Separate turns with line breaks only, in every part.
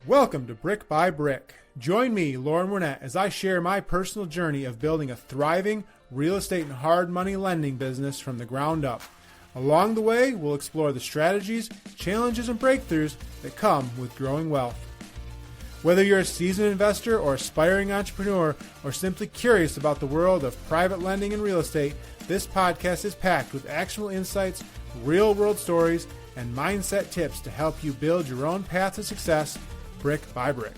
Welcome to Brick by Brick. Join me, Lauren Winnett, as I share my personal journey of building a thriving real estate and hard money lending business from the ground up. Along the way, we'll explore the strategies, challenges, and breakthroughs that come with growing wealth. Whether you're a seasoned investor or aspiring entrepreneur, or simply curious about the world of private lending and real estate, this podcast is packed with actionable insights, real-world stories, and mindset tips to help you build your own path to success brick by brick.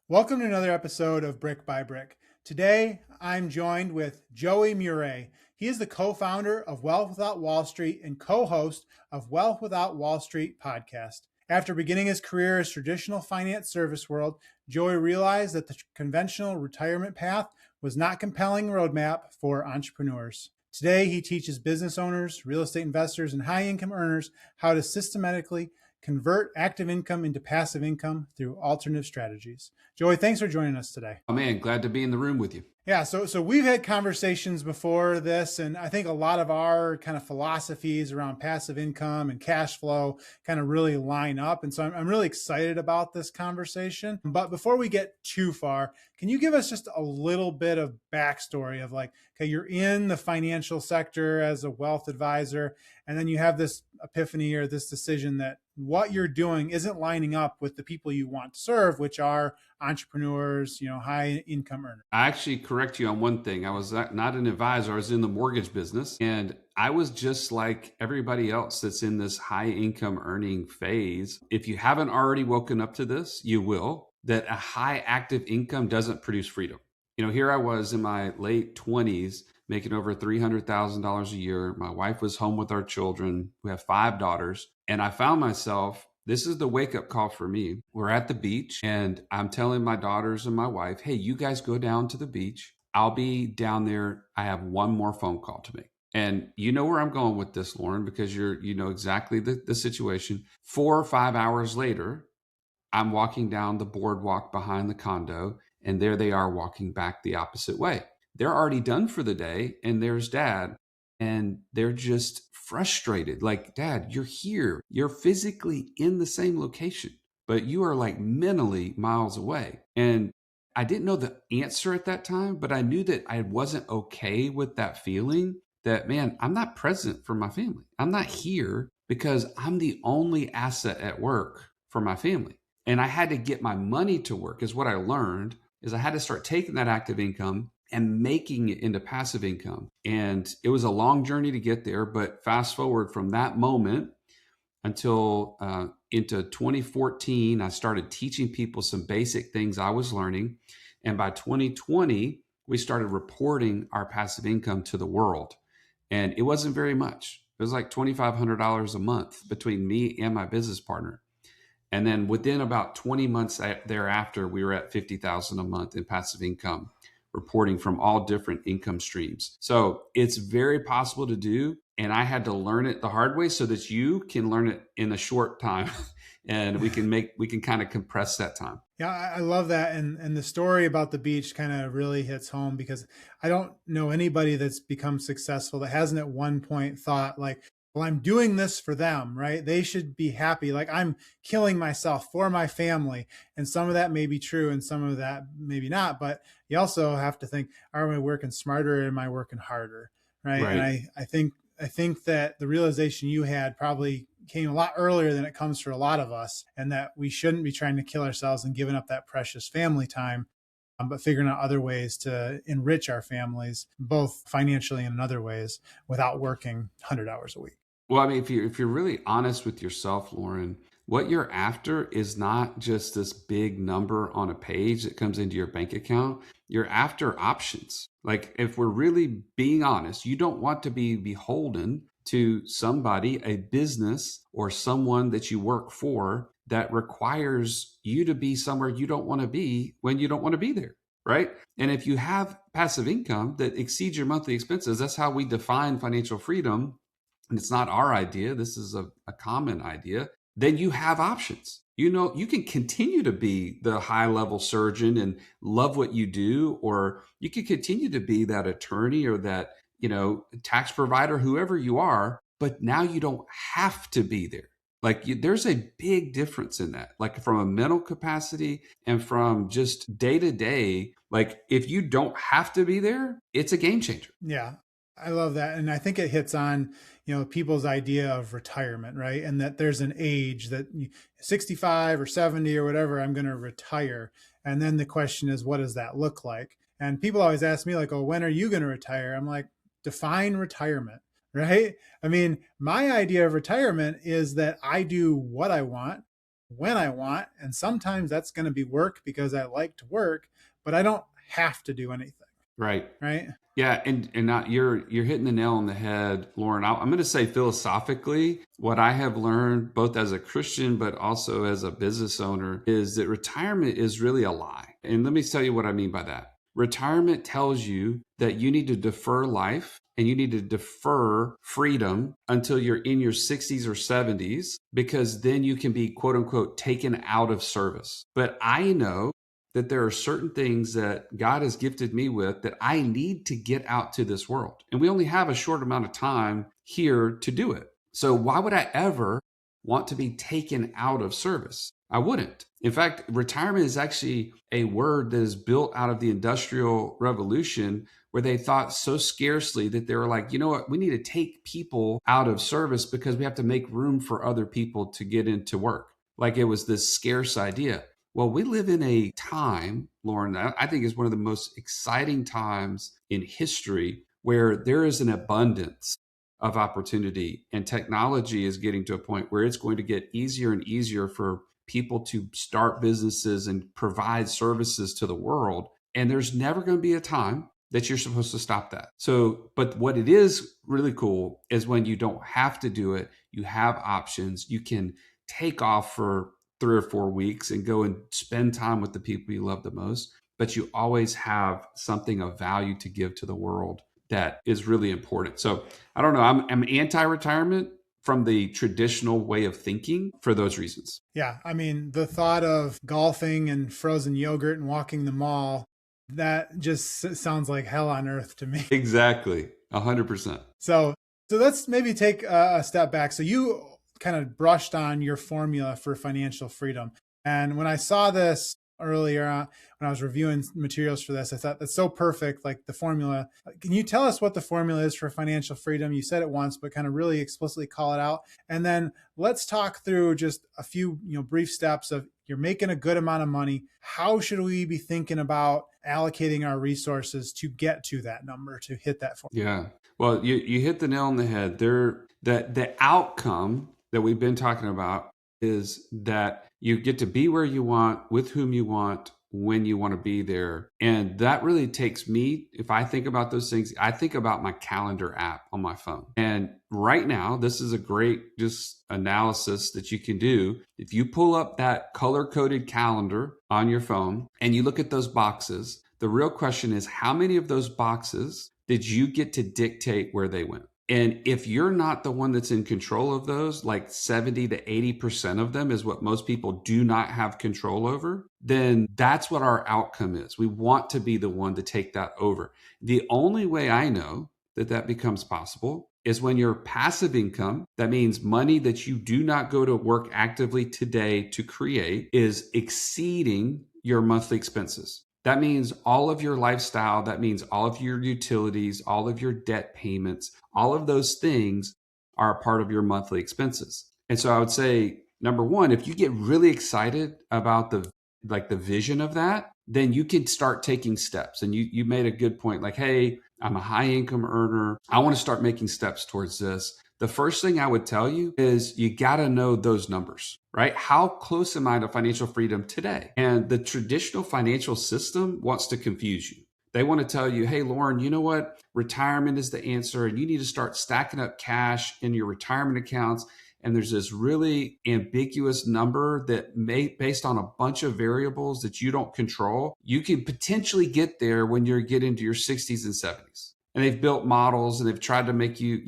Welcome to another episode of Brick by Brick. Today, I'm joined with Joey Mure. He is the co-founder of Wealth Without Wall Street and co-host of Wealth Without Wall Street podcast. After beginning his career as traditional finance service world, Joey realized that the conventional retirement path was not a compelling roadmap for entrepreneurs. Today, he teaches business owners, real estate investors, and high-income earners how to systematically convert active income into passive income through alternative strategies. Joey, thanks for joining us today.
Oh man, glad to be in the room with you.
Yeah, so we've had conversations before this, and I think a lot of our kind of philosophies around passive income and cash flow kind of really line up. And so I'm really excited about this conversation. But before we get too far, can you give us just a little bit of backstory of like, okay, you're in the financial sector as a wealth advisor, and then you have this epiphany or this decision that what you're doing isn't lining up with the people you want to serve, which are entrepreneurs, high income earners.
I actually correct you on one thing. I was not an advisor. I was in the mortgage business, and I was just like everybody else that's in this high income earning phase. If you haven't already woken up to this, you will, that a high active income doesn't produce freedom. Here I was in my late 20s, making over $300,000 a year. My wife was home with our children. We have 5 daughters. And I found myself, this is the wake-up call for me. We're at the beach, and I'm telling my daughters and my wife, hey, you guys go down to the beach. I'll be down there. I have one more phone call to make. And you know where I'm going with this, Lauren, because you know exactly the situation. 4 or 5 hours later, I'm walking down the boardwalk behind the condo, and there they are walking back the opposite way. They're already done for the day, and there's Dad, and they're just frustrated. Like, Dad, you're here. You're physically in the same location, but you are like mentally miles away. And I didn't know the answer at that time, but I knew that I wasn't okay with that feeling that, man, I'm not present for my family. I'm not here because I'm the only asset at work for my family. And I had to get my money to work, is what I learned, is I had to start taking that active income and making it into passive income. And it was a long journey to get there, but fast forward from that moment until into 2014, I started teaching people some basic things I was learning. And by 2020, we started reporting our passive income to the world. And it wasn't very much. It was like $2,500 a month between me and my business partner. And then within about 20 months thereafter, we were at $50,000 a month in passive income, reporting from all different income streams. So it's very possible to do. And I had to learn it the hard way so that you can learn it in a short time and we can kind of compress that time.
Yeah, I love that. And the story about the beach kind of really hits home, because I don't know anybody that's become successful that hasn't at one point thought like, well, I'm doing this for them, right? They should be happy. Like, I'm killing myself for my family. And some of that may be true and some of that maybe not. But you also have to think, are we working smarter or am I working harder? Right. And I think that the realization you had probably came a lot earlier than it comes for a lot of us, and that we shouldn't be trying to kill ourselves and giving up that precious family time, but figuring out other ways to enrich our families, both financially and in other ways, without working 100 hours a week.
Well, I mean, if you're really honest with yourself, Lauren, what you're after is not just this big number on a page that comes into your bank account. You're after options. Like, if we're really being honest, you don't want to be beholden to somebody, a business, or someone that you work for that requires you to be somewhere you don't want to be when you don't want to be there, right? And if you have passive income that exceeds your monthly expenses, that's how we define financial freedom. And it's not our idea, this is a common idea, then you have options. You can continue to be the high level surgeon and love what you do, or you can continue to be that attorney or that, tax provider, whoever you are, but now you don't have to be there. Like there's a big difference in that, like from a mental capacity and from just day to day. Like if you don't have to be there, it's a game changer.
Yeah. I love that. And I think it hits on, people's idea of retirement, right? And that there's an age that 65 or 70 or whatever, I'm going to retire. And then the question is, what does that look like? And people always ask me like, oh, when are you going to retire? I'm like, define retirement, right? I mean, my idea of retirement is that I do what I want, when I want. And sometimes that's going to be work because I like to work, but I don't have to do anything.
Right.
Right.
Yeah, and not, you're hitting the nail on the head, Lauren. I'm going to say philosophically, what I have learned both as a Christian but also as a business owner is that retirement is really a lie. And let me tell you what I mean by that. Retirement tells you that you need to defer life and you need to defer freedom until you're in your 60s or 70s, because then you can be quote unquote taken out of service. But I know that there are certain things that God has gifted me with that I need to get out to this world. And we only have a short amount of time here to do it. So why would I ever want to be taken out of service? I wouldn't. In fact, retirement is actually a word that is built out of the Industrial Revolution, where they thought so scarcely that they were like, you know what, we need to take people out of service because we have to make room for other people to get into work. Like it was this scarce idea. Well, we live in a time, Lauren, I think is one of the most exciting times in history where there is an abundance of opportunity, and technology is getting to a point where it's going to get easier and easier for people to start businesses and provide services to the world. And there's never going to be a time that you're supposed to stop that. So, but what it is really cool is when you don't have to do it, you have options. You can take off for 3 or 4 weeks and go and spend time with the people you love the most, but you always have something of value to give to the world that is really important. So I don't know, I'm anti-retirement from the traditional way of thinking for those reasons.
Yeah. I mean, the thought of golfing and frozen yogurt and walking the mall, that just sounds like hell on earth to me.
Exactly. 100%.
So let's maybe take a step back. So you kind of brushed on your formula for financial freedom. And when I saw this earlier when I was reviewing materials for this, I thought that's so perfect, like the formula. Can you tell us what the formula is for financial freedom? You said it once, but kind of really explicitly call it out. And then let's talk through just a few brief steps of, you're making a good amount of money. How should we be thinking about allocating our resources to get to that number, to hit that formula?
Yeah. Well, you hit the nail on the head. The outcome that we've been talking about is that you get to be where you want, with whom you want, when you want to be there. And that really takes me, if I think about those things, I think about my calendar app on my phone. And right now, this is a great just analysis that you can do. If you pull up that color-coded calendar on your phone and you look at those boxes, the real question is, how many of those boxes did you get to dictate where they went? And if you're not the one that's in control of those, like 70 to 80% of them is what most people do not have control over, then that's what our outcome is. We want to be the one to take that over. The only way I know that that becomes possible is when your passive income, that means money that you do not go to work actively today to create, is exceeding your monthly expenses. That means all of your lifestyle, that means all of your utilities, all of your debt payments, all of those things are a part of your monthly expenses. And so I would say, number one, if you get really excited about the vision of that, then you can start taking steps. And you made a good point, like, hey, I'm a high income earner. I want to start making steps towards this. The first thing I would tell you is you got to know those numbers, right? How close am I to financial freedom today? And the traditional financial system wants to confuse you. They want to tell you, hey, Lauren, you know what? Retirement is the answer, and you need to start stacking up cash in your retirement accounts. And there's this really ambiguous number that based on a bunch of variables that you don't control, you can potentially get there when you get into your 60s and 70s. And they've built models and they've tried to make you,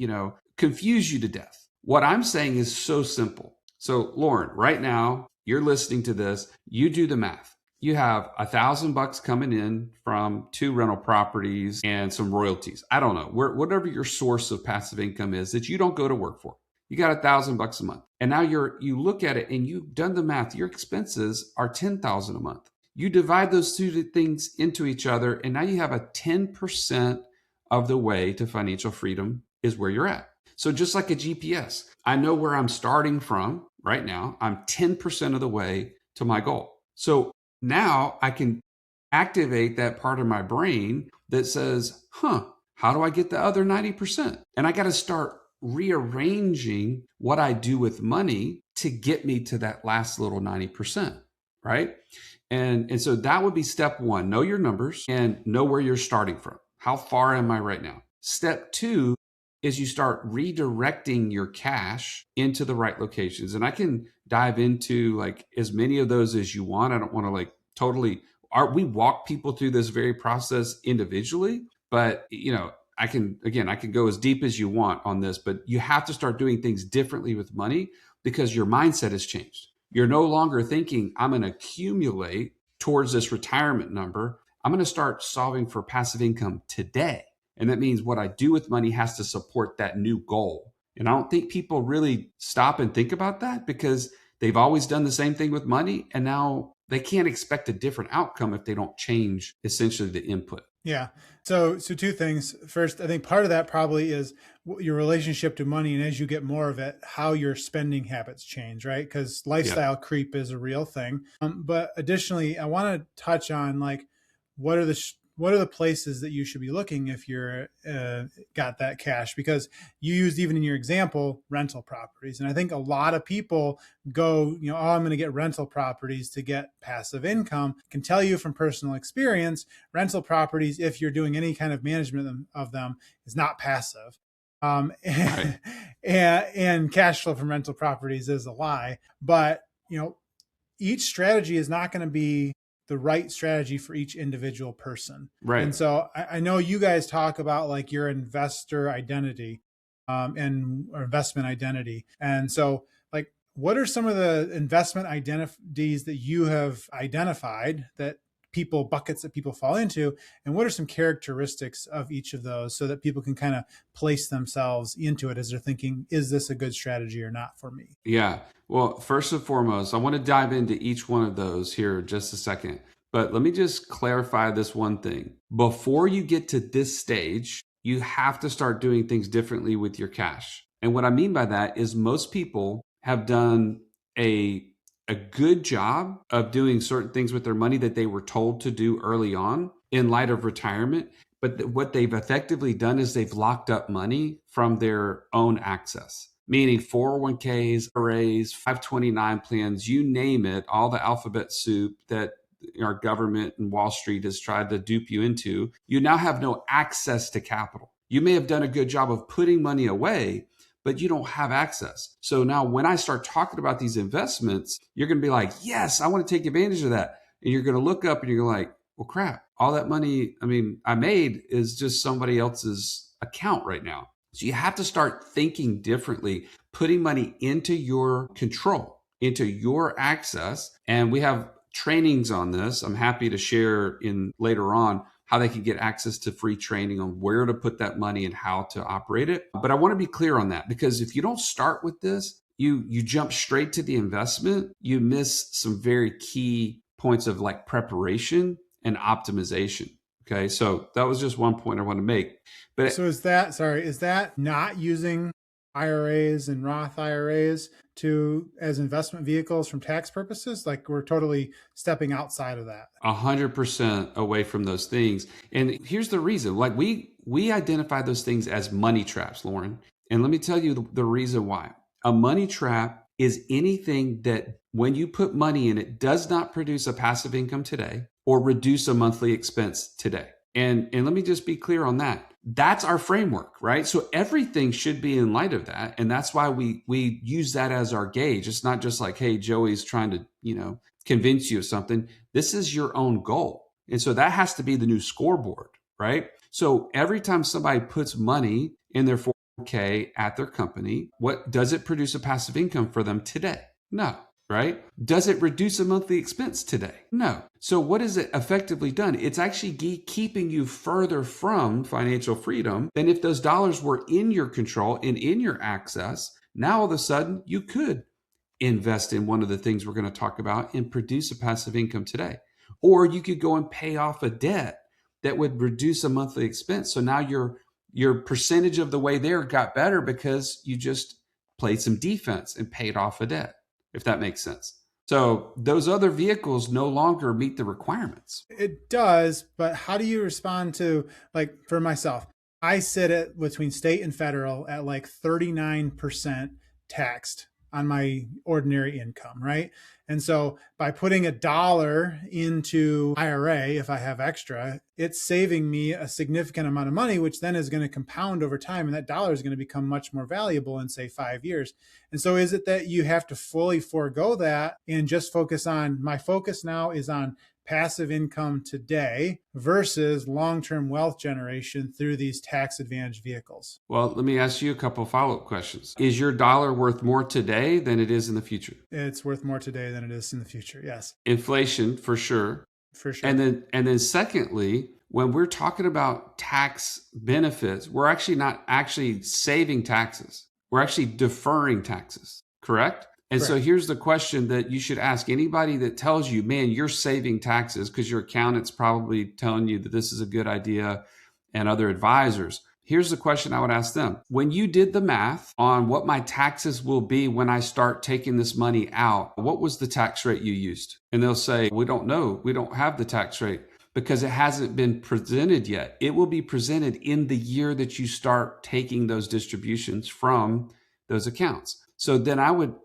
confuse you to death. What I'm saying is so simple. So Lauren, right now, you're listening to this, you do the math. You have $1,000 coming in from 2 rental properties and some royalties. I don't know, whatever your source of passive income is that you don't go to work for. You got $1,000 a month. And now you look at it and you've done the math. Your expenses are $10,000 a month. You divide those two things into each other, and now you have a 10% of the way to financial freedom is where you're at. So just like a GPS, I know where I'm starting from right now. I'm 10% of the way to my goal. So now I can activate that part of my brain that says, how do I get the other 90%? And I got to start rearranging what I do with money to get me to that last little 90%, right? And so that would be step one. Know your numbers and know where you're starting from. How far am I right now? Step two is you start redirecting your cash into the right locations. And I can dive into like as many of those as you want. I don't want to like totally, we walk people through this very process individually, but I can go as deep as you want on this, but you have to start doing things differently with money because your mindset has changed. You're no longer thinking, I'm going to accumulate towards this retirement number. I'm going to start solving for passive income today. And that means what I do with money has to support that new goal. And I don't think people really stop and think about that because they've always done the same thing with money. And now they can't expect a different outcome if they don't change essentially the input.
Yeah. So two things. First, I think part of that probably is your relationship to money. And as you get more of it, how your spending habits change, right? Because lifestyle creep is a real thing. But additionally, I want to touch on like, what are the places that you should be looking if you're got that cash? Because you used, even in your example, rental properties. And I think a lot of people go, I'm going to get rental properties to get passive income. I can tell you from personal experience, rental properties, if you're doing any kind of management of them, is not passive.
Right.
And cash flow from rental properties is a lie. But, each strategy is not going to be the right strategy for each individual person.
Right.
And so I know you guys talk about like your investor identity or investment identity. And so like, what are some of the investment identities that you have identified that buckets that people fall into? And what are some characteristics of each of those so that people can kind of place themselves into it as they're thinking, is this a good strategy or not for me?
Yeah. Well, first and foremost, I want to dive into each one of those here in just a second. But let me just clarify this one thing. Before you get to this stage, you have to start doing things differently with your cash. And what I mean by that is most people have done a good job of doing certain things with their money that they were told to do early on in light of retirement. But what they've effectively done is they've locked up money from their own access, meaning 401ks, IRAs, 529 plans, you name it, all the alphabet soup that our government and Wall Street has tried to dupe you into. You now have no access to capital. You may have done a good job of putting money away, but you don't have access. So now when I start talking about these investments, you're going to be like, yes, I want to take advantage of that. And you're going to look up and you're like, well, crap, all that money, I made is just somebody else's account right now. So you have to start thinking differently, putting money into your control, into your access. And we have trainings on this. I'm happy to share in later on how they can get access to free training on where to put that money and how to operate it. But I want to be clear on that, because if you don't start with this, you jump straight to the investment, you miss some very key points of like preparation and optimization. Okay. So that was just one point I want to make. But
so is that not using IRAs and Roth IRAs as investment vehicles from tax purposes? Like, we're totally stepping outside of that.
100% away from those things. And here's the reason, like we identify those things as money traps, Lauren. And let me tell you the reason why. A money trap is anything that when you put money in, it does not produce a passive income today or reduce a monthly expense today. And let me just be clear on that. That's our framework, right? So everything should be in light of that. And that's why we use that as our gauge. It's not just like, hey, Joey's trying to, convince you of something. This is your own goal. And so that has to be the new scoreboard, right? So every time somebody puts money in their 401k at their company, what does it produce a passive income for them today? No. Right? Does it reduce a monthly expense today? No. So what is it effectively done? It's actually keeping you further from financial freedom than if those dollars were in your control and in your access Now, all of a sudden, you could invest in one of the things we're going to talk about and produce a passive income today. Or you could go and pay off a debt that would reduce a monthly expense. So now your percentage of the way there got better because you just played some defense and paid off a debt, if that makes sense. So those other vehicles no longer meet the requirements.
It does, but how do you respond to, like, for myself, I sit at between state and federal at like 39% taxed on my ordinary income, right? And so by putting $1 into IRA, if I have extra, it's saving me a significant amount of money, which then is going to compound over time. And that dollar is going to become much more valuable in, say, 5 years. And so is it that you have to fully forego that and just focus on, my focus now is on passive income today versus long-term wealth generation through these tax advantage vehicles?
Well, let me ask you a couple of follow-up questions. Is your dollar worth more today than it is in the future?
It's worth more today than it is in the future. Yes.
Inflation, for sure.
For sure.
And then secondly, when we're talking about tax benefits, we're actually not actually saving taxes. We're actually deferring taxes, correct? And
Correct.
so here's the question that you should ask anybody that tells you, man, you're saving taxes, because your accountant's probably telling you that this is a good idea, and other advisors. Here's the question I would ask them. When you did the math on what my taxes will be when I start taking this money out, what was the tax rate you used? And they'll say, we don't know. We don't have the tax rate because it hasn't been presented yet. It will be presented in the year that you start taking those distributions from those accounts. So then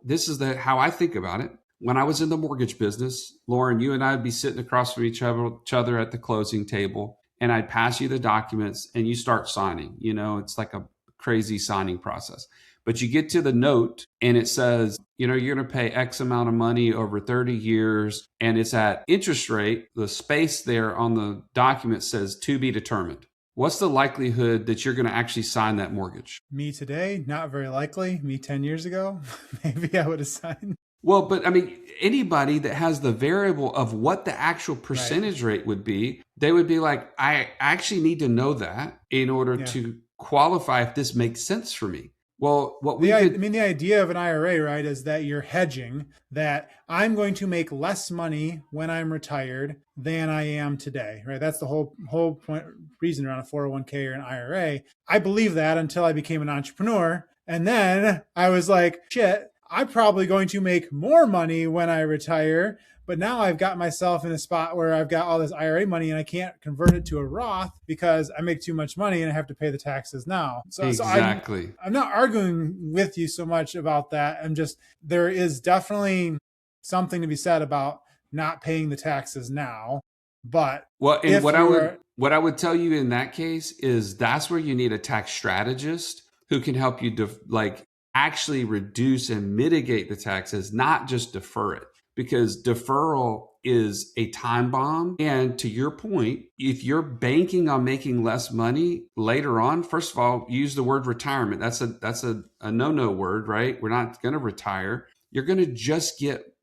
this is how I think about it. When I was in the mortgage business, Lauren, you and I would be sitting across from each other at the closing table, and I'd pass you the documents and you start signing. It's like a crazy signing process. But you get to the note and it says, you're going to pay X amount of money over 30 years, and it's at interest rate. The space there on the document says to be determined. What's the likelihood that you're going to actually sign that mortgage?
Me today, not very likely. Me 10 years ago, maybe I would have signed.
Well, but I mean, anybody that has the variable of what the actual percentage rate would be, they would be like, I actually need to know that in order to qualify if this makes sense for me. Well, the
idea of an IRA, right, is that you're hedging, that I'm going to make less money when I'm retired than I am today, right? That's the whole point, reason around a 401k or an IRA. I believe that until I became an entrepreneur. And then I was like, shit, I'm probably going to make more money when I retire. But now I've got myself in a spot where I've got all this IRA money and I can't convert it to a Roth because I make too much money and I have to pay the taxes now.
Exactly.
So I'm not arguing with you so much about that. There is definitely something to be said about not paying the taxes now. But
what I would tell you in that case is that's where you need a tax strategist who can help you actually reduce and mitigate the taxes, not just defer it. Because deferral is a time bomb. And to your point, if you're banking on making less money later on, first of all, use the word retirement. That's a no-no word, right? We're not going to retire. You're going to just get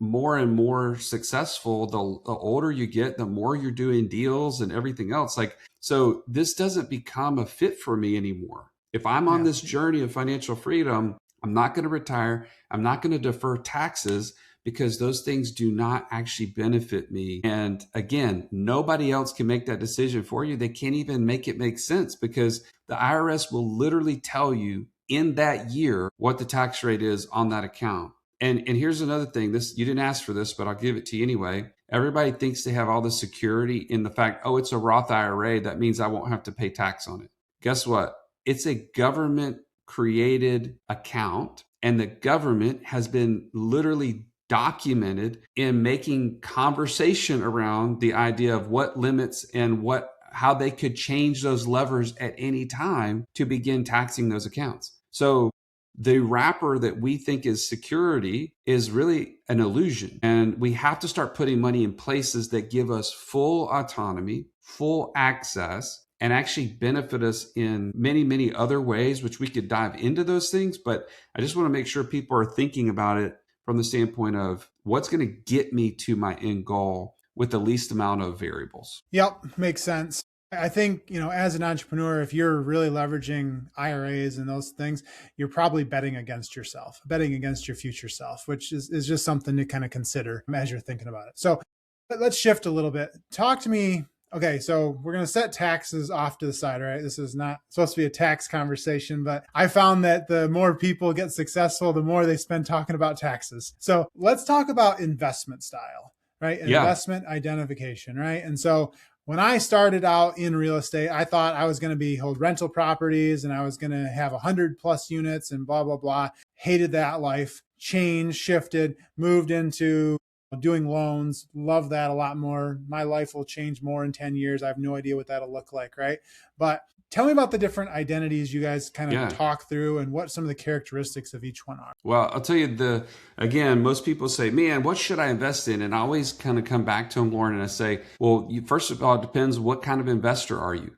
more and more successful. The older you get, the more you're doing deals and everything else. So this doesn't become a fit for me anymore. If I'm on this journey of financial freedom, I'm not going to retire. I'm not going to defer taxes, because those things do not actually benefit me. And again, nobody else can make that decision for you. They can't even make it make sense, because the IRS will literally tell you in that year what the tax rate is on that account. And here's another thing. You didn't ask for this, but I'll give it to you anyway. Everybody thinks they have all the security in the fact, oh, it's a Roth IRA. That means I won't have to pay tax on it. Guess what? It's a government created account, and the government has been literally documented in making conversation around the idea of what limits and how they could change those levers at any time to begin taxing those accounts. So the wrapper that we think is security is really an illusion. And we have to start putting money in places that give us full autonomy, full access, and actually benefit us in many, many other ways, which we could dive into those things. But I just want to make sure people are thinking about it from the standpoint of what's going to get me to my end goal with the least amount of variables.
Yep, makes sense. I think, as an entrepreneur, if you're really leveraging IRAs and those things, you're probably betting against yourself, betting against your future self, which is just something to kind of consider as you're thinking about it. So let's shift a little bit. Talk to me. Okay, so we're going to set taxes off to the side, right? This is not supposed to be a tax conversation, but I found that the more people get successful, the more they spend talking about taxes. So let's talk about investment style, right?
Yeah.
Investment identification, right? And so when I started out in real estate, I thought I was going to hold rental properties and I was going to have 100+ units and blah, blah, blah. Hated that life, changed, shifted, moved into doing loans. Love that a lot more. My life will change more in 10 years. I have no idea what that'll look like, right? But tell me about the different identities you guys kind of talk through and what some of the characteristics of each one are.
Well, I'll tell you again, most people say, man, what should I invest in? And I always kind of come back to them, Lauren, and I say, well, first of all, it depends what kind of investor are you?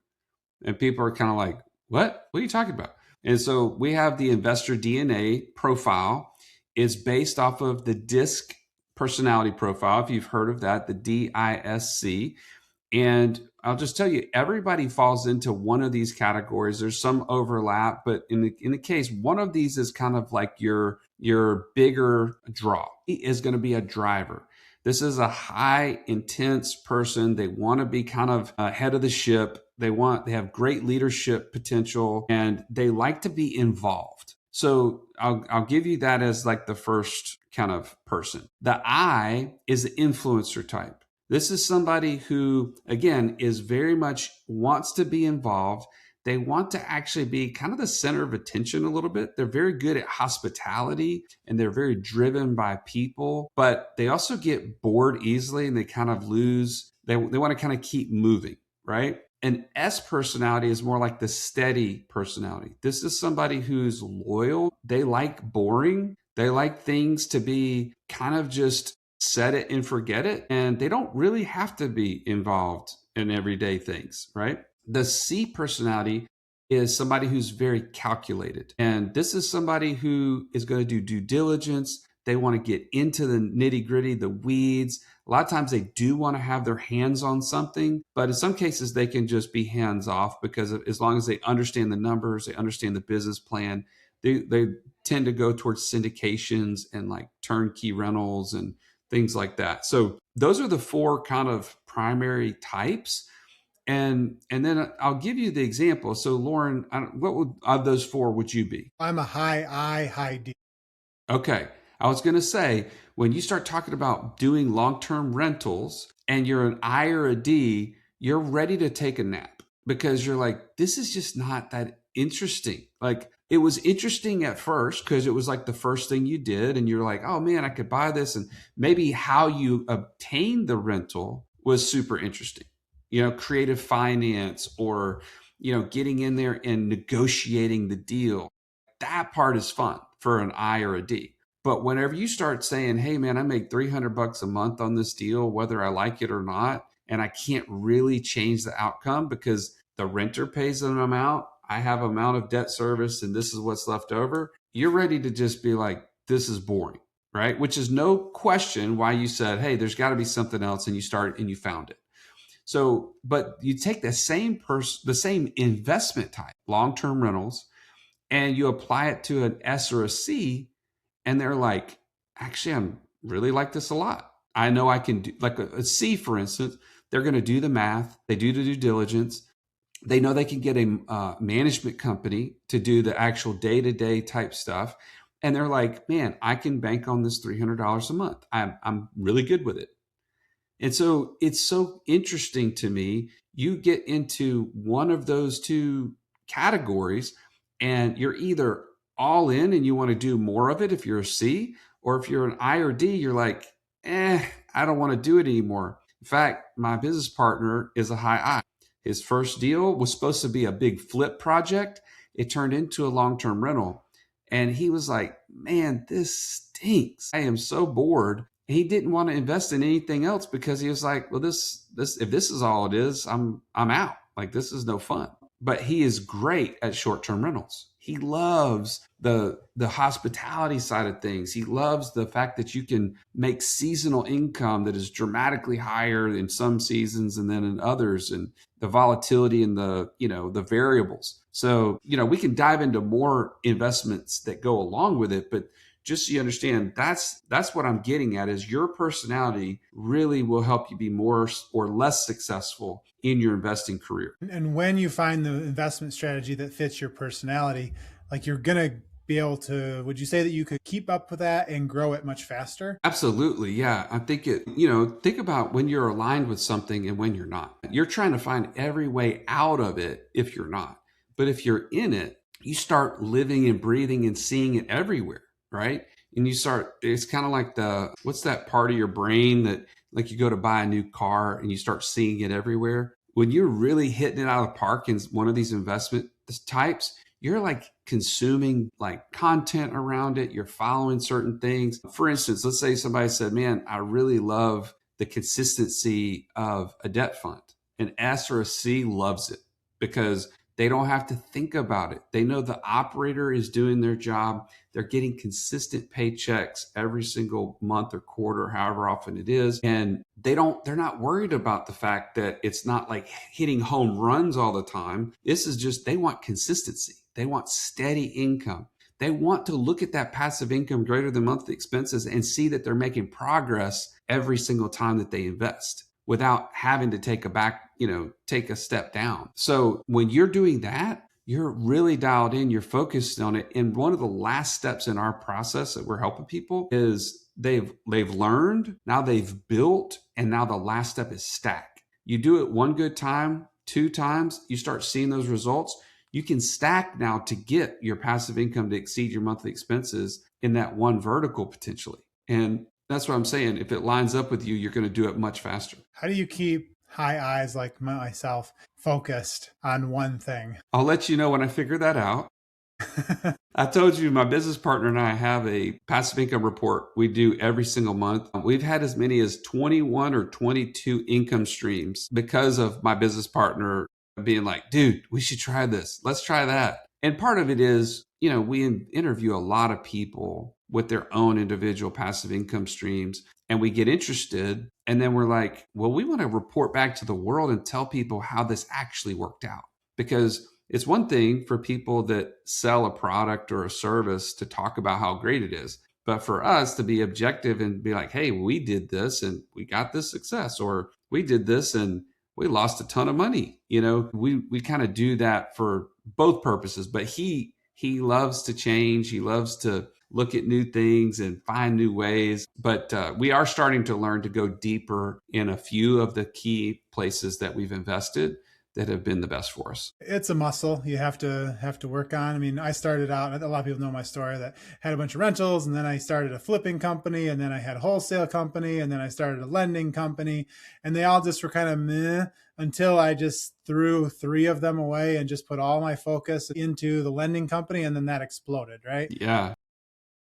And people are kind of like, what? What are you talking about? And so we have the investor DNA profile. It's based off of the DISC personality profile. If you've heard of that, the DISC. And I'll just tell you, everybody falls into one of these categories. There's some overlap, but in the case, one of these is kind of like your bigger draw. He is going to be a driver. This is a high intense person. They want to be kind of head of the ship. They have great leadership potential, and they like to be involved. So I'll give you that as like the first kind of person. The I is the influencer type. This is somebody who, again, is very much wants to be involved. They want to actually be kind of the center of attention a little bit. They're very good at hospitality and they're very driven by people, but they also get bored easily and they kind of lose. They want to kind of keep moving, right? An S personality is more like the steady personality. This is somebody who's loyal. They like boring. They like things to be kind of just set it and forget it. And they don't really have to be involved in everyday things, right? The C personality is somebody who's very calculated. And this is somebody who is going to do due diligence. They want to get into the nitty gritty, the weeds. A lot of times they do want to have their hands on something, but in some cases they can just be hands off because as long as they understand the numbers, they understand the business plan, they tend to go towards syndications and like turnkey rentals and things like that. So those are the four kind of primary types. And then I'll give you the example. So Lauren, of those four would you be?
I'm a high I, high D.
Okay. I was going to say, when you start talking about doing long-term rentals and you're an I or a D, you're ready to take a nap because you're like, this is just not that interesting. Like it was interesting at first because it was like the first thing you did and you're like, oh man, I could buy this. And maybe how you obtained the rental was super interesting. Creative finance or, getting in there and negotiating the deal. That part is fun for an I or a D. But whenever you start saying, hey, man, I make $300 a month on this deal, whether I like it or not, and I can't really change the outcome because the renter pays an amount, I have amount of debt service, and this is what's left over, you're ready to just be like, this is boring, right? Which is no question why you said, hey, there's got to be something else, and you found it. So, but you take the same investment type, long-term rentals, and you apply it to an S or a C, and they're like, actually, I'm really like this a lot. I know I can do like a C, for instance, they're going to do the math. They do the due diligence. They know they can get a management company to do the actual day-to-day type stuff. And they're like, man, I can bank on this $300 a month. I'm really good with it. And so it's so interesting to me. You get into one of those two categories and you're either all in and you want to do more of it if you're a C, or if you're an I or D, you're like, I don't want to do it anymore. In fact, my business partner is a high I. His first deal was supposed to be a big flip project. It turned into a long-term rental. And he was like, man, this stinks. I am so bored. He didn't want to invest in anything else because he was like, well, this if this is all it is, I'm out. Like, this is no fun. but he is great at short-term rentals. He loves the hospitality side of things. He loves the fact that you can make seasonal income that is dramatically higher in some seasons and then in others, and the volatility and the variables. So, we can dive into more investments that go along with it, but just so you understand, that's what I'm getting at is your personality really will help you be more or less successful in your investing career.
And when you find the investment strategy that fits your personality, like you're going to be able to, would you say that you could keep up with that and grow it much faster?
Absolutely. Yeah. I think think about when you're aligned with something and when you're not. You're trying to find every way out of it if you're not. But if you're in it, you start living and breathing and seeing it everywhere, right? And it's kind of like what's that part of your brain that, like, you go to buy a new car and you start seeing it everywhere? When you're really hitting it out of the park in one of these investment types, you're like consuming like content around it. You're following certain things. For instance, let's say somebody said, man, I really love the consistency of a debt fund. An S or a C loves it because they don't have to think about it. They know the operator is doing their job. They're getting consistent paychecks every single month or quarter, however often it is. And they're not worried about the fact that it's not like hitting home runs all the time. This is just, they want consistency. They want steady income. They want to look at that passive income greater than monthly expenses and see that they're making progress every single time that they invest without having to take a step down. So when you're doing that, you're really dialed in, you're focused on it. And one of the last steps in our process that we're helping people is they've learned, now they've built, and now the last step is stack. You do it one good time, 2 times, you start seeing those results. You can stack now to get your passive income to exceed your monthly expenses in that one vertical potentially. And that's what I'm saying. If it lines up with you, you're going to do it much faster.
How do you keep high eyes like myself focused on one thing?
I'll let you know when I figure that out. I told you my business partner and I have a passive income report we do every single month. We've had as many as 21 or 22 income streams because of my business partner being like, dude, we should try this. Let's try that. And part of it is, we interview a lot of people with their own individual passive income streams, and we get interested. And then we're like, well, we want to report back to the world and tell people how this actually worked out. Because it's one thing for people that sell a product or a service to talk about how great it is. But for us to be objective and be like, hey, we did this and we got this success, or we did this and we lost a ton of money. We kind of do that for both purposes. But he loves to change. He loves to look at new things and find new ways. But we are starting to learn to go deeper in a few of the key places that we've invested that have been the best for us.
It's a muscle you have to work on. I mean, I started out, a lot of people know my story, that had a bunch of rentals, and then I started a flipping company, and then I had a wholesale company, and then I started a lending company, and they all just were kind of meh until I just threw 3 of them away and just put all my focus into the lending company, and then that exploded, right?
Yeah.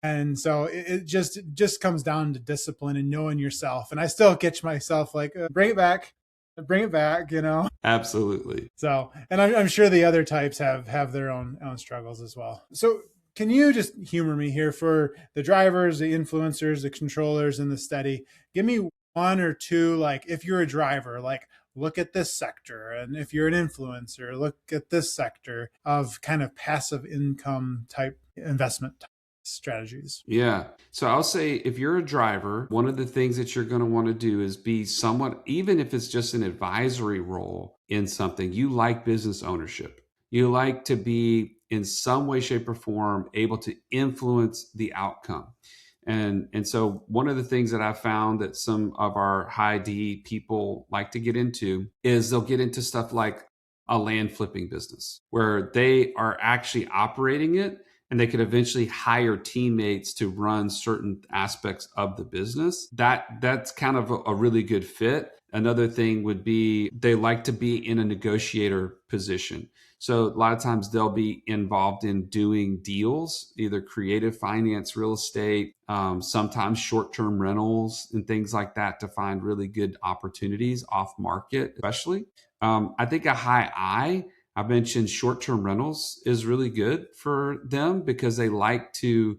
And so it just comes down to discipline and knowing yourself. And I still catch myself like, bring it back,
Absolutely.
So, and I'm sure the other types have their own struggles as well. So can you just humor me here for the drivers, the influencers, the controllers, and the steady? Give me 1 or 2, like if you're a driver, like look at this sector. And if you're an influencer, look at this sector of kind of passive income type investment strategies.
Yeah. So I'll say if you're a driver, one of the things that you're going to want to do is be somewhat, even if it's just an advisory role in something, you like business ownership. You like to be in some way, shape, or form able to influence the outcome. And so one of the things that I found that some of our high D people like to get into is they'll get into stuff like a land flipping business where they are actually operating it, and they could eventually hire teammates to run certain aspects of the business. That's kind of a really good fit. Another thing would be they like to be in a negotiator position. So a lot of times they'll be involved in doing deals, either creative finance, real estate, sometimes short-term rentals and things like that to find really good opportunities off market, especially. I think a high I I mentioned short-term rentals is really good for them because they like to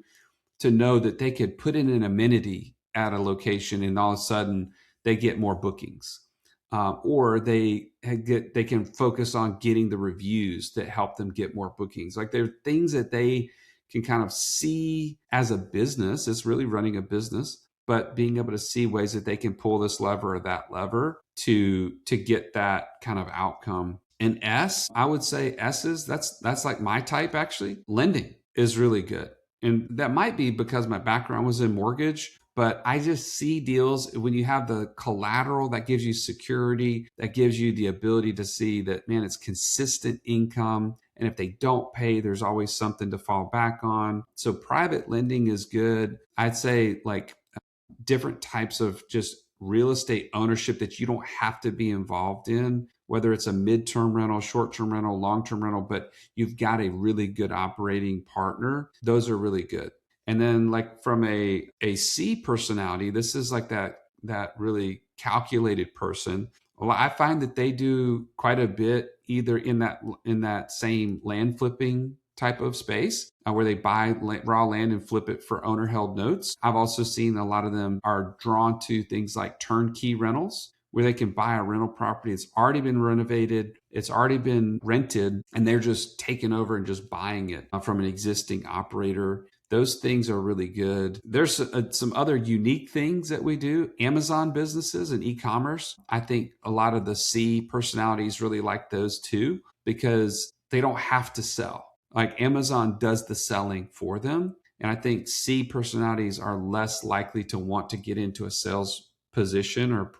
know that they could put in an amenity at a location and all of a sudden they get more bookings. Or they can focus on getting the reviews that help them get more bookings. Like there are things that they can kind of see as a business. It's really running a business, but being able to see ways that they can pull this lever or that lever to get that kind of outcome. And S, I would say S's, that's like my type actually. Lending is really good. And that might be because my background was in mortgage, but I just see deals when you have the collateral that gives you security, that gives you the ability to see that, man, it's consistent income. And if they don't pay, there's always something to fall back on. So private lending is good. I'd say like different types of just real estate ownership that you don't have to be involved in, whether it's a midterm rental, short-term rental, long-term rental, but you've got a really good operating partner. Those are really good. And then like from a C personality, this is like that really calculated person. Well, I find that they do quite a bit either in that same land flipping type of space where they buy raw land and flip it for owner held notes. I've also seen a lot of them are drawn to things like turnkey rentals where they can buy a rental property. It's already been renovated. It's already been rented and they're just taking over and just buying it from an existing operator. Those things are really good. There's some other unique things that we do. Amazon businesses and e-commerce. I think a lot of the C personalities really like those too because they don't have to sell. Like Amazon does the selling for them. And I think C personalities are less likely to want to get into a sales position or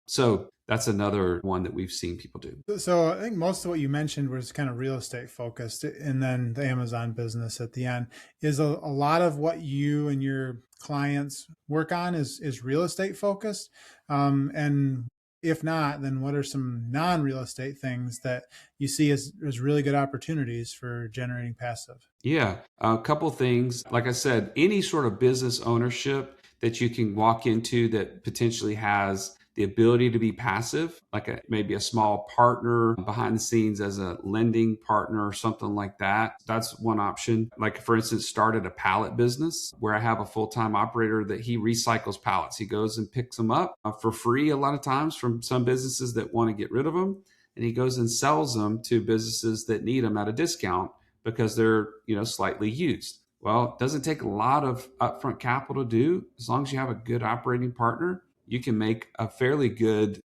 so that's another one that we've seen people do.
So I think most of what you mentioned was kind of real estate focused, and then the Amazon business at the end is a lot of what you and your clients work on is real estate focused. And if not, then what are some non-real estate things that you see as really good opportunities for generating passive?
Yeah, a couple things. Like I said, any sort of business ownership that you can walk into that potentially has the ability to be passive, like maybe a small partner behind the scenes as a lending partner or something like that. That's one option. Like for instance, started a pallet business where I have a full-time operator that he recycles pallets. He goes and picks them up for free a lot of times from some businesses that want to get rid of them. And he goes and sells them to businesses that need them at a discount because they're, slightly used. Well, it doesn't take a lot of upfront capital to do. As long as you have a good operating partner, you can make a fairly good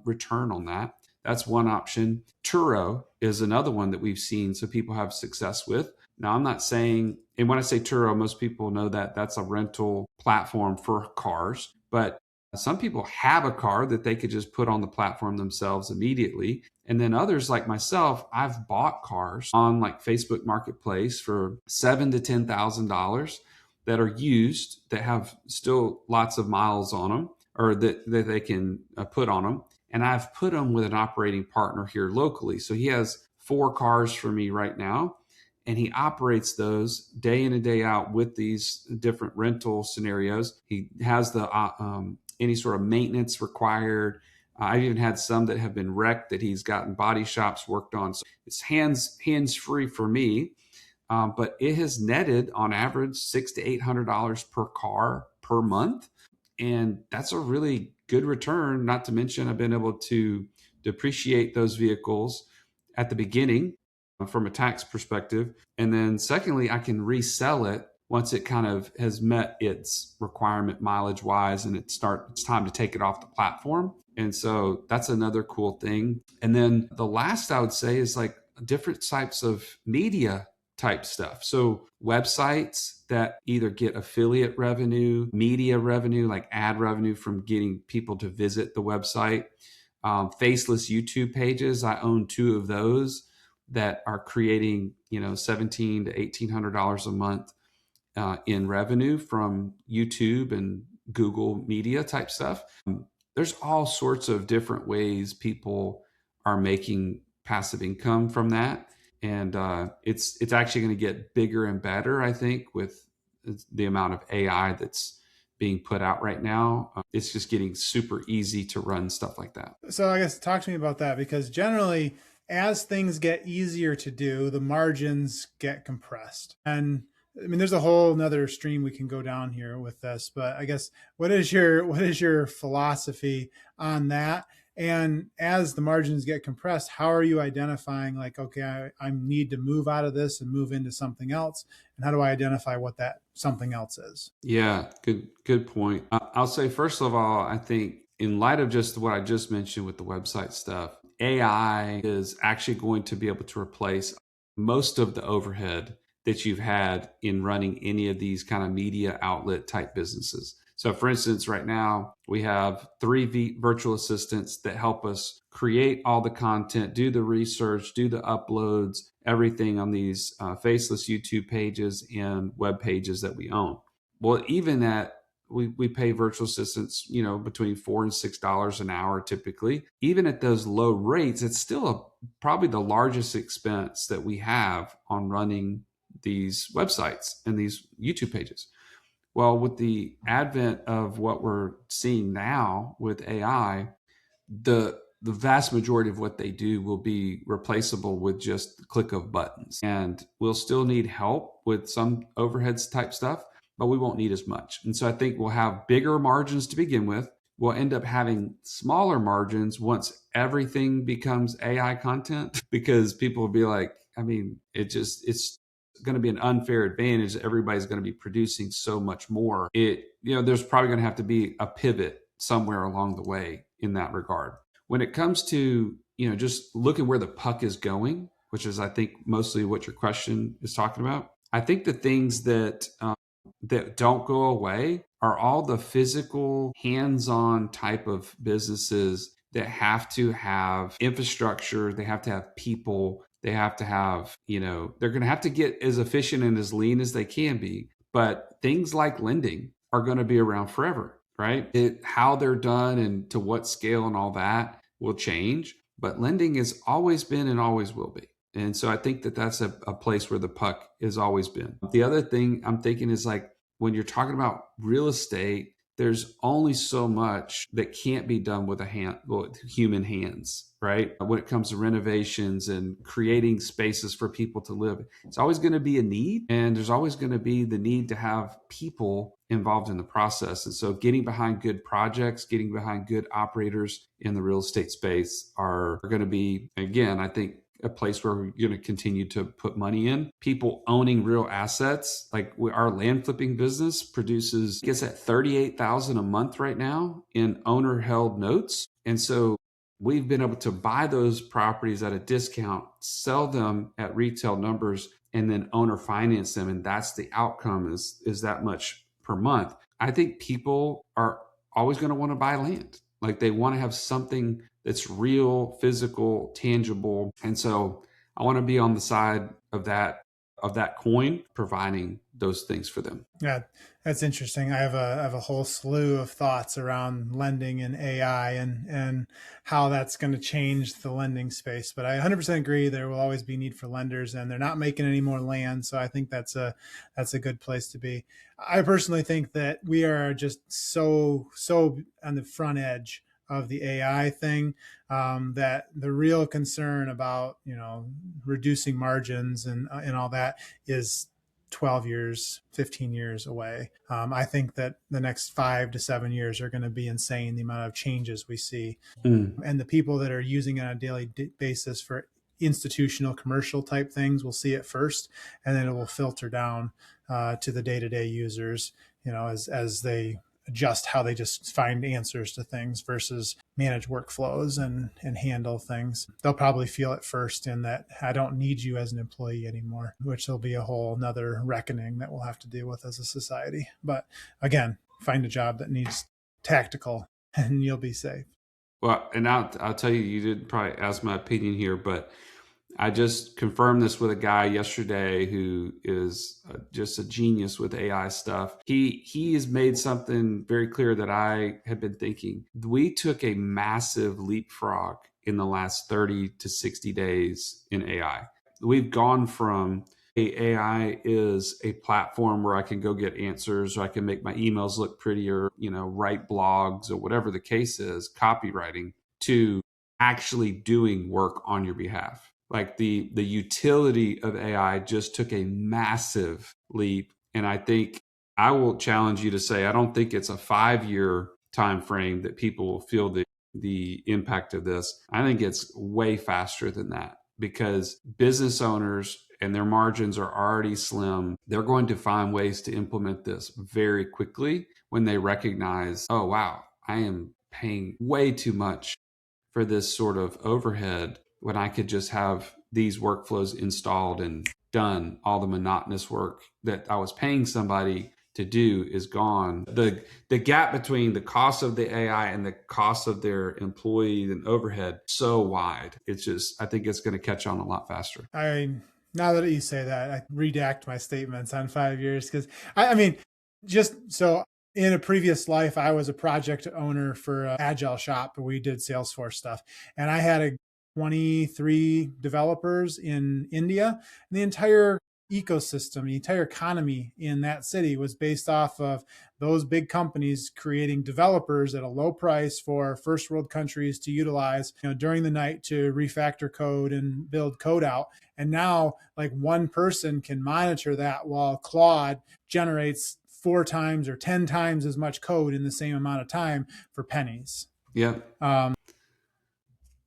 return on that. That's one option. Turo is another one that we've seen so people have success with. Now, I'm not saying, and when I say Turo, most people know that that's a rental platform for cars, but some people have a car that they could just put on the platform themselves immediately. And then others like myself, I've bought cars on like Facebook Marketplace for $7,000 to $10,000 that are used, that have still lots of miles on them, or that they can put on them. And I've put them with an operating partner here locally. So he has 4 cars for me right now. And he operates those day in and day out with these different rental scenarios. He has the any sort of maintenance required. I've even had some that have been wrecked that he's gotten body shops worked on. So it's hands free for me, but it has netted on average $600 to $800 per car per month, and that's a really good return. Not to mention, I've been able to depreciate those vehicles at the beginning from a tax perspective, and then secondly, I can resell it once it kind of has met its requirement mileage wise and it's time to take it off the platform. And so that's another cool thing. And then the last I would say is like different types of media type stuff. So websites that either get affiliate revenue, media revenue, like ad revenue from getting people to visit the website, faceless YouTube pages. I own 2 of those that are creating, $1,700 to $1,800 a month in revenue from YouTube and Google media type stuff. There's all sorts of different ways people are making passive income from that. And it's actually going to get bigger and better, I think, with the amount of AI that's being put out right now. It's just getting super easy to run stuff like that.
So I guess talk to me about that, because generally as things get easier to do, the margins get compressed. And I mean, there's a whole nother stream we can go down here with this, but I guess what is your philosophy on that? And as the margins get compressed, how are you identifying like, okay, I need to move out of this and move into something else? And how do I identify what that something else is?
Yeah, good point. I'll say first of all, I think in light of just what I just mentioned with the website stuff, AI is actually going to be able to replace most of the overhead that you've had in running any of these kind of media outlet type businesses. So, for instance, right now we have three virtual assistants that help us create all the content, do the research, do the uploads, everything on these faceless YouTube pages and web pages that we own. Well, even at we pay virtual assistants, between $4 and $6 an hour typically. Even at those low rates, it's still probably the largest expense that we have on running these websites and these YouTube pages. Well, with the advent of what we're seeing now with AI, the vast majority of what they do will be replaceable with just the click of buttons. And we'll still need help with some overheads type stuff, but we won't need as much. And so I think we'll have bigger margins to begin with. We'll end up having smaller margins once everything becomes AI content because people will be like, I mean, it's going to be an unfair advantage that everybody's going to be producing so much more. There's probably going to have to be a pivot somewhere along the way in that regard. When it comes to, just looking where the puck is going, which is, I think, mostly what your question is talking about, I think the things that don't go away are all the physical, hands-on type of businesses that have to have infrastructure, they have to have people, they have to have, they're going to have to get as efficient and as lean as they can be. But things like lending are going to be around forever, right? How they're done and to what scale and all that will change. But lending has always been and always will be. And so I think that that's a place where the puck has always been. The other thing I'm thinking is like when you're talking about real estate, there's only so much that can't be done with human hands, right? When it comes to renovations and creating spaces for people to live, it's always going to be a need. And there's always going to be the need to have people involved in the process. And so getting behind good projects, getting behind good operators in the real estate space are going to be, again, I think, a place where we're going to continue to put money in. People owning real assets, like our land flipping business produces, I guess, at $38,000 a month right now in owner held notes. And so we've been able to buy those properties at a discount, sell them at retail numbers, and then owner finance them. And that's the outcome is that much per month. I think people are always going to want to buy land. Like they want to have something that's real, physical, tangible. And so I want to be on the side of that coin, providing those things for them.
Yeah, that's interesting. I have a whole slew of thoughts around lending and AI and how that's going to change the lending space. But I 100% agree there will always be need for lenders, and they're not making any more land. So I think that's a good place to be. I personally think that we are just so on the front edge of the AI thing, that the real concern about reducing margins and all that is 12 years, 15 years away. I think that the next 5 to 7 years are going to be insane, the amount of changes we see. And the people that are using it on a daily basis for institutional commercial type things will see it first, and then it will filter down to the day-to-day users, as they adjust how they just find answers to things versus manage workflows and handle things. They'll probably feel it first in that I don't need you as an employee anymore, which will be a whole nother reckoning that we'll have to deal with as a society. But again, find a job that needs tactical and you'll be safe.
Well, and I'll tell you, you didn't probably ask my opinion here, but I just confirmed this with a guy yesterday who is just a genius with AI stuff. He has made something very clear that I had been thinking. We took a massive leapfrog in the last 30 to 60 days in AI. We've gone from AI is a platform where I can go get answers, or I can make my emails look prettier, write blogs or whatever the case is, copywriting, to actually doing work on your behalf. Like the utility of AI just took a massive leap. And I think I will challenge you to say, I don't think it's a 5-year time frame that people will feel the impact of this. I think it's way faster than that, because business owners and their margins are already slim. They're going to find ways to implement this very quickly when they recognize, oh, wow, I am paying way too much for this sort of overhead when I could just have these workflows installed and done. All the monotonous work that I was paying somebody to do is gone. The gap between the cost of the AI and the cost of their employee and overhead so wide. It's just, I think it's going to catch on a lot faster.
Now that you say that, I redact my statements on 5 years, because I mean, just so in a previous life, I was a project owner for an agile shop where we did Salesforce stuff, and I had 23 developers in India, and the entire ecosystem, the entire economy in that city was based off of those big companies creating developers at a low price for first world countries to utilize, during the night to refactor code and build code out. And now, like, one person can monitor that while Claude generates 4 times or 10 times as much code in the same amount of time for pennies.
Yeah.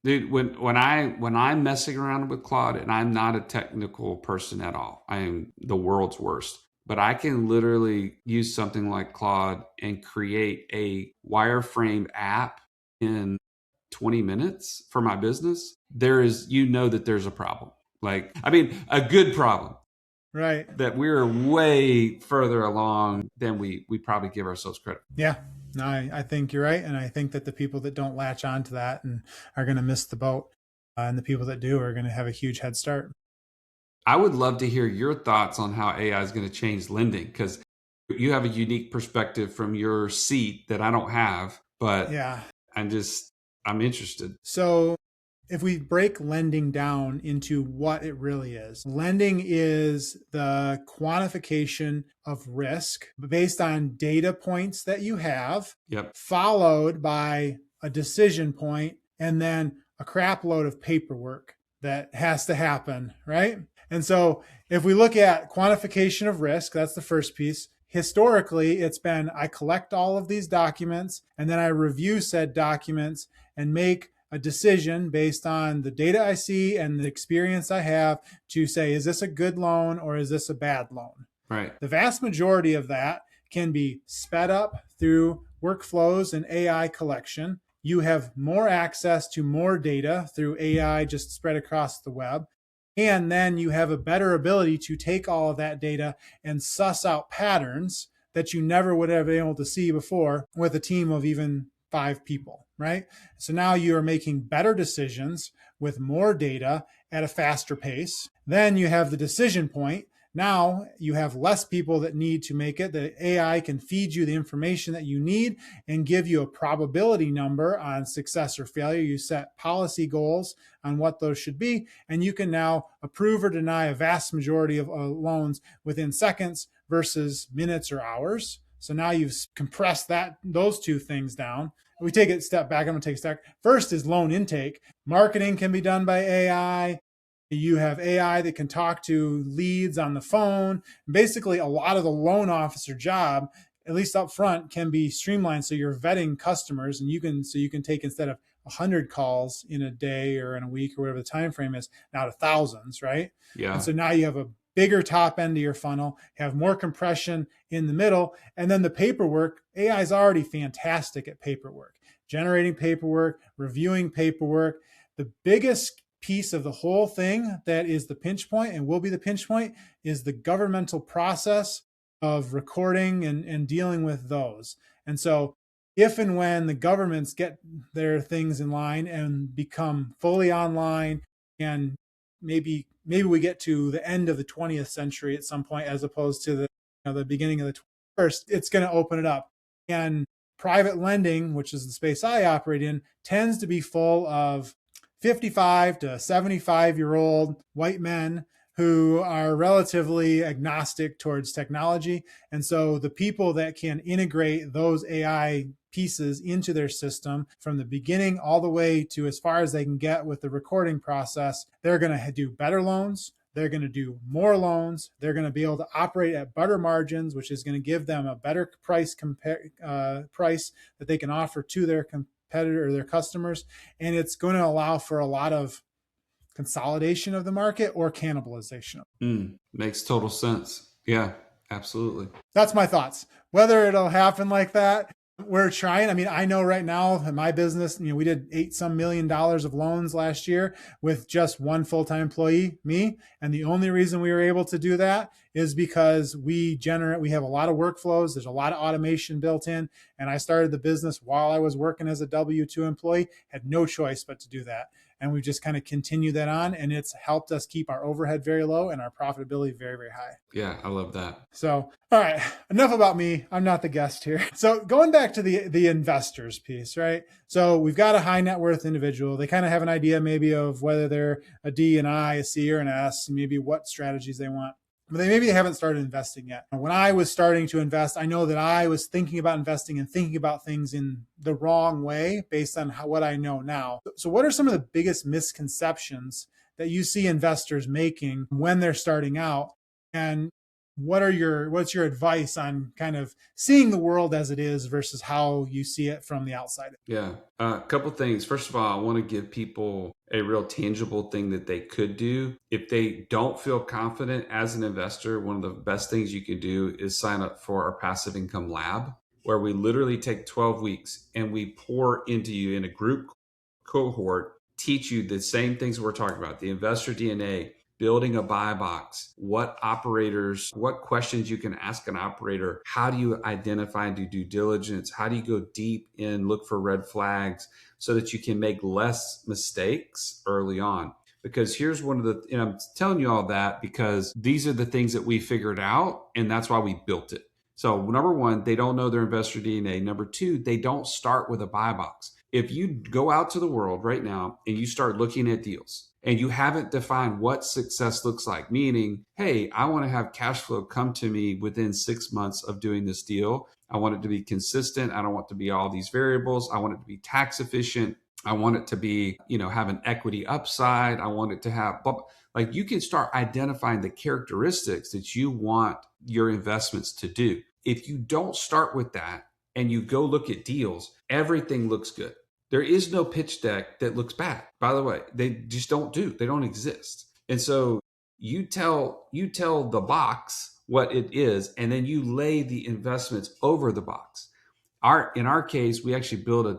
Dude, when I'm messing around with Claude, and I'm not a technical person at all, I am the world's worst, but I can literally use something like Claude and create a wireframe app in 20 minutes for my business. There's a problem. Like, I mean, a good problem.
Right.
That we're way further along than we probably give ourselves credit.
Yeah. No, I think you're right. And I think that the people that don't latch on to that and are going to miss the boat, and the people that do are going to have a huge head start.
I would love to hear your thoughts on how AI is going to change lending, because you have a unique perspective from your seat that I don't have, but
yeah,
I'm interested.
So if we break lending down into what it really is, lending is the quantification of risk based on data points that you have,
Yep.
followed by a decision point, and then a crap load of paperwork that has to happen, right? And so if we look at quantification of risk, that's the first piece. Historically, it's been, I collect all of these documents and then I review said documents and make a decision based on the data I see and the experience I have to say, is this a good loan or is this a bad loan?
Right.
The vast majority of that can be sped up through workflows and AI collection. You have more access to more data through AI just spread across the web. And then you have a better ability to take all of that data and suss out patterns that you never would have been able to see before with a team of even 5 people, right? So now you are making better decisions with more data at a faster pace. Then you have the decision point. Now you have less people that need to make it. The AI can feed you the information that you need and give you a probability number on success or failure. You set policy goals on what those should be, and you can now approve or deny a vast majority of loans within seconds versus minutes or hours. So now you've compressed those 2 things down. We take it a step back. I'm going to take a step. First is loan intake. Marketing can be done by AI. You have AI that can talk to leads on the phone. Basically, a lot of the loan officer job, at least up front, can be streamlined. So you're vetting customers, and you can take, instead of 100 calls in a day or in a week or whatever the time frame is, now to thousands, right?
Yeah.
And so now you have a bigger top end of your funnel, have more compression in the middle, and then the paperwork. AI is already fantastic at paperwork, generating paperwork, reviewing paperwork. The biggest piece of the whole thing that is the pinch point and will be the pinch point is the governmental process of recording and dealing with those. And so if and when the governments get their things in line and become fully online, and maybe we get to the end of the 20th century at some point as opposed to the beginning of the 21st, it's going to open it up. And private lending, which is the space I operate in, tends to be full of 55 to 75-year-old white men who are relatively agnostic towards technology. And so the people that can integrate those AI pieces into their system from the beginning all the way to as far as they can get with the recording process, they're going to do better loans. They're going to do more loans. They're going to be able to operate at better margins, which is going to give them a better price price that they can offer to their competitor or their customers. And it's going to allow for a lot of consolidation of the market or cannibalization.
Makes total sense. Yeah, absolutely.
That's my thoughts. Whether it'll happen like that, we're trying. I mean, I know right now in my business, we did $8 million of loans last year with just one full-time employee, me. And the only reason we were able to do that is because we have a lot of workflows. There's a lot of automation built in. And I started the business while I was working as a W-2 employee, had no choice but to do that. And we've just kind of continued that on, and it's helped us keep our overhead very low and our profitability very, very high.
Yeah, I love that.
So, all right, enough about me. I'm not the guest here. So going back to the investors piece, right? So we've got a high net worth individual. They kind of have an idea maybe of whether they're a D, an I, a C, or an S, maybe what strategies they want. But maybe they haven't started investing yet. When I was starting to invest, I know that I was thinking about investing and thinking about things in the wrong way based on what I know now. So what are some of the biggest misconceptions that you see investors making when they're starting out? And what's your advice on kind of seeing the world as it is versus how you see it from the outside?
Yeah. A couple things. First of all, I want to give people a real tangible thing that they could do. If they don't feel confident as an investor, one of the best things you can do is sign up for our passive income lab, where we literally take 12 weeks and we pour into you in a group cohort, teach you the same things we're talking about, the investor DNA, building a buy box, what questions you can ask an operator, how do you identify and do due diligence, how do you go deep and look for red flags so that you can make less mistakes early on. Because here's one of the, and I'm telling you all that because these are the things that we figured out, and that's why we built it. So number one, they don't know their investor DNA. Number two, they don't start with a buy box. If you go out to the world right now and you start looking at deals, and you haven't defined what success looks like, meaning, hey, I want to have cash flow come to me within 6 months of doing this deal. I want it to be consistent. I don't want it to be all these variables. I want it to be tax efficient. I want it to be, have an equity upside. I want it to have, like, you can start identifying the characteristics that you want your investments to do. If you don't start with that and you go look at deals, everything looks good. There is no pitch deck that looks bad. By the way, they just don't they don't exist. And so you tell the box what it is, and then you lay the investments over the box. In our case, we actually build a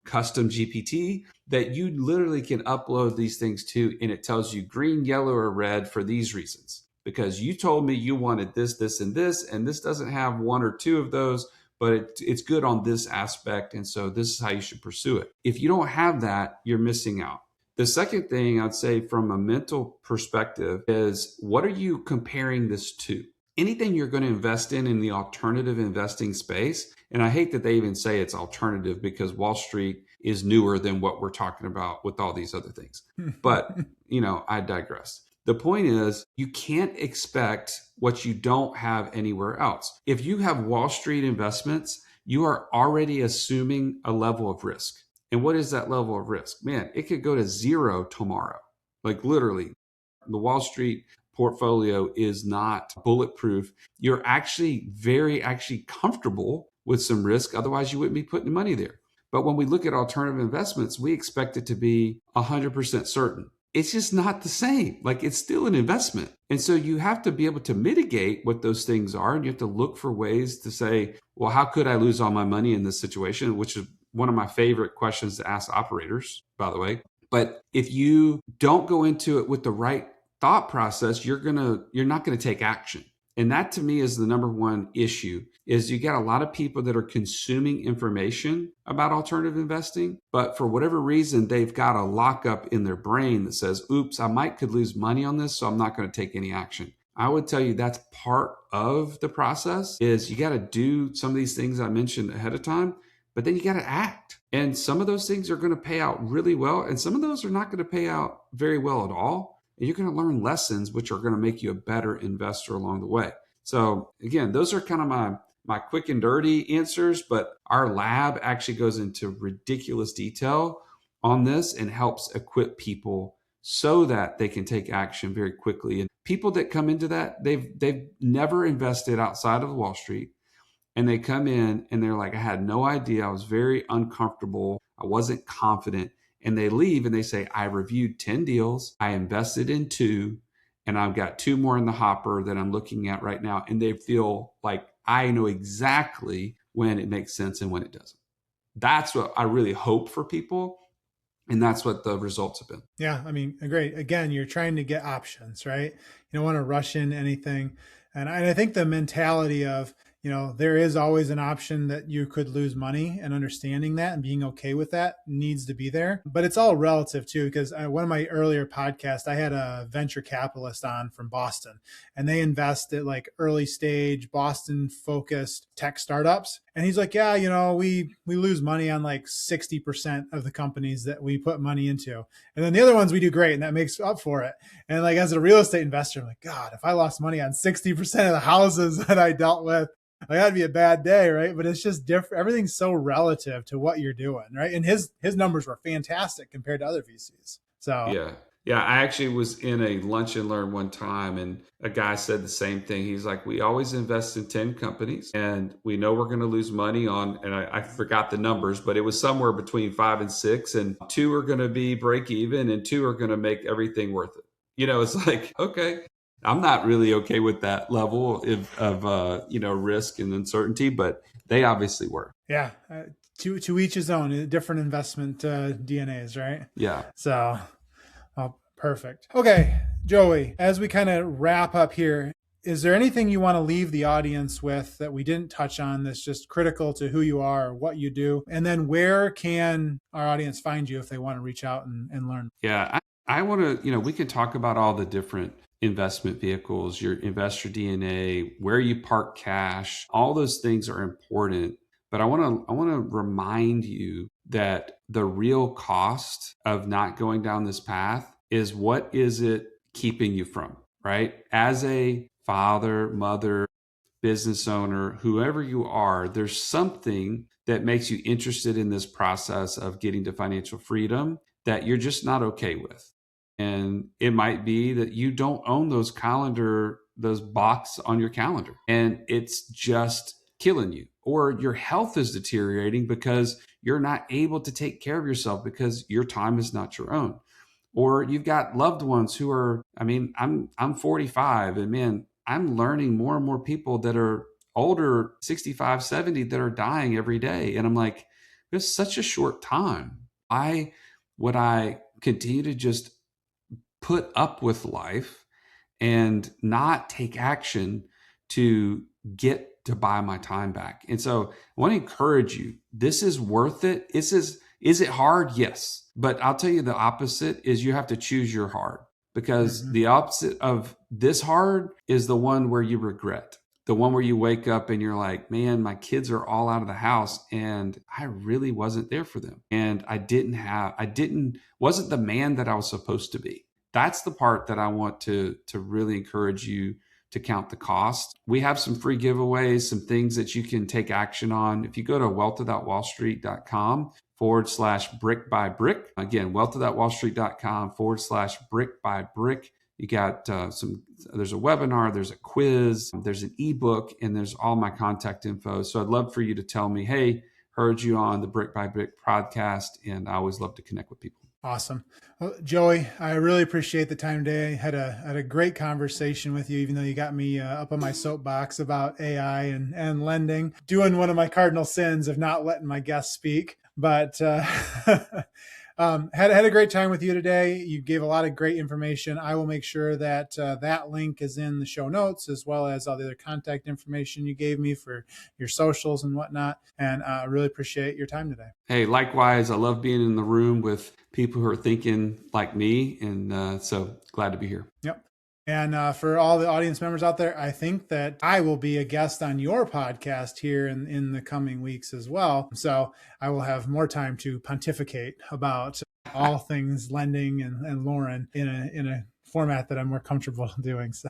custom GPT that you literally can upload these things to, and it tells you green, yellow, or red for these reasons. Because you told me you wanted this, and this doesn't have one or two of those, but it's good on this aspect. And so this is how you should pursue it. If you don't have that, you're missing out. The second thing I'd say from a mental perspective is, what are you comparing this to? Anything you're going to invest in the alternative investing space, and I hate that they even say it's alternative because Wall Street is newer than what we're talking about with all these other things. But, I digress. The point is, you can't expect what you don't have anywhere else. If you have Wall Street investments, you are already assuming a level of risk. And what is that level of risk? Man, it could go to zero tomorrow. Like literally, the Wall Street portfolio is not bulletproof. You're actually very comfortable with some risk. Otherwise, you wouldn't be putting money there. But when we look at alternative investments, we expect it to be 100% certain. It's just not the same. Like, it's still an investment. And so you have to be able to mitigate what those things are. And you have to look for ways to say, well, how could I lose all my money in this situation? Which is one of my favorite questions to ask operators, by the way. But if you don't go into it with the right thought process, you're not going to take action. And that to me is the number one issue, is you got a lot of people that are consuming information about alternative investing, but for whatever reason, they've got a lockup in their brain that says, oops, could lose money on this, so I'm not going to take any action. I would tell you that's part of the process, is you got to do some of these things I mentioned ahead of time, but then you got to act. And some of those things are going to pay out really well, and some of those are not going to pay out very well at all. And you're going to learn lessons which are going to make you a better investor along the way. So again, those are kind of my my quick and dirty answers, but our lab actually goes into ridiculous detail on this and helps equip people so that they can take action very quickly. And people that come into that, they've never invested outside of Wall Street. And they come in and they're like, I had no idea. I was very uncomfortable. I wasn't confident. And they leave and they say, I reviewed 10 deals. I invested in 2, and I've got 2 more in the hopper that I'm looking at right now. And they feel like I know exactly when it makes sense and when it doesn't. That's what I really hope for people. And that's what the results have been.
Yeah, I mean, great. Again, you're trying to get options, right? You don't want to rush in anything. And I think the mentality of, there is always an option that you could lose money, and understanding that and being okay with that needs to be there. But it's all relative too, because one of my earlier podcasts, I had a venture capitalist on from Boston, and they invest at like early stage Boston focused tech startups. And he's like, yeah, we lose money on like 60% of the companies that we put money into. And then the other ones we do great, and that makes up for it. And like, as a real estate investor, I'm like, God, if I lost money on 60% of the houses that I dealt with, like, that'd be a bad day, right? But it's just different. Everything's so relative to what you're doing, right? And his numbers were fantastic compared to other VCs. So
yeah. I actually was in a lunch and learn one time, and a guy said the same thing. He's like, we always invest in 10 companies, and we know we're going to lose money on, and I forgot the numbers, but it was somewhere between 5 and 6, and 2 are going to be break even, and 2 are going to make everything worth it. It's like, okay. I'm not really okay with that level of risk and uncertainty, but they obviously were.
Yeah. To each his own, different investment DNAs, right?
Yeah.
So, perfect. Okay, Joey, as we kind of wrap up here, is there anything you want to leave the audience with that we didn't touch on that's just critical to who you are or what you do? And then where can our audience find you if they want to reach out and learn?
Yeah, I want to, we can talk about all the different investment vehicles, your investor DNA, where you park cash, all those things are important. But I want to remind you that the real cost of not going down this path is, what is it keeping you from, right? As a father, mother, business owner, whoever you are, there's something that makes you interested in this process of getting to financial freedom that you're just not okay with. And it might be that you don't own those box on your calendar, and it's just killing you. Or your health is deteriorating because you're not able to take care of yourself because your time is not your own. Or you've got loved ones who are, I'm 45, and man, I'm learning more and more people that are older, 65, 70, that are dying every day. And I'm like, it's such a short time. Why would I continue to just put up with life and not take action to get to buy my time back? And so I want to encourage you, this is worth it. Is it hard? Yes. But I'll tell you, the opposite is you have to choose your hard, because the opposite of this hard is the one where you regret. The one where you wake up and you're like, man, my kids are all out of the house and I really wasn't there for them. And wasn't the man that I was supposed to be. That's the part that I want to really encourage you to count the cost. We have some free giveaways, some things that you can take action on. If you go to wealthwithoutwallstreet.com/brick by brick, again, wealthwithoutwallstreet.com/brick by brick. You got there's a webinar, there's a quiz, there's an ebook, and there's all my contact info. So I'd love for you to tell me, hey, heard you on the Brick by Brick podcast, and I always love to connect with people.
Awesome. Well, Joey, I really appreciate the time today. Had a great conversation with you, even though you got me up on my soapbox about AI and lending, doing one of my cardinal sins of not letting my guests speak. But had a great time with you today. You gave a lot of great information. I will make sure that that link is in the show notes, as well as all the other contact information you gave me for your socials and whatnot. And I really appreciate your time today.
Hey, likewise, I love being in the room with people who are thinking like me. And so glad to be here.
Yep. And for all the audience members out there, I think that I will be a guest on your podcast here in the coming weeks as well. So I will have more time to pontificate about all things lending and Lauren in a format that I'm more comfortable doing. So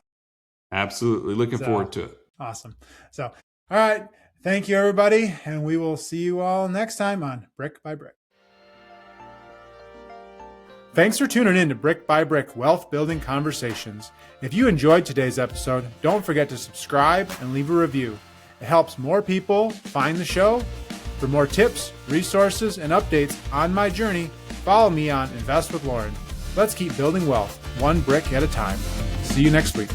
absolutely. Looking forward to it.
Awesome. So, all right. Thank you, everybody, and we will see you all next time on Brick by Brick. Thanks for tuning in to Brick by Brick Wealth Building Conversations. If you enjoyed today's episode, don't forget to subscribe and leave a review. It helps more people find the show. For more tips, resources, and updates on my journey, follow me on Invest with Lauren. Let's keep building wealth, one brick at a time. See you next week.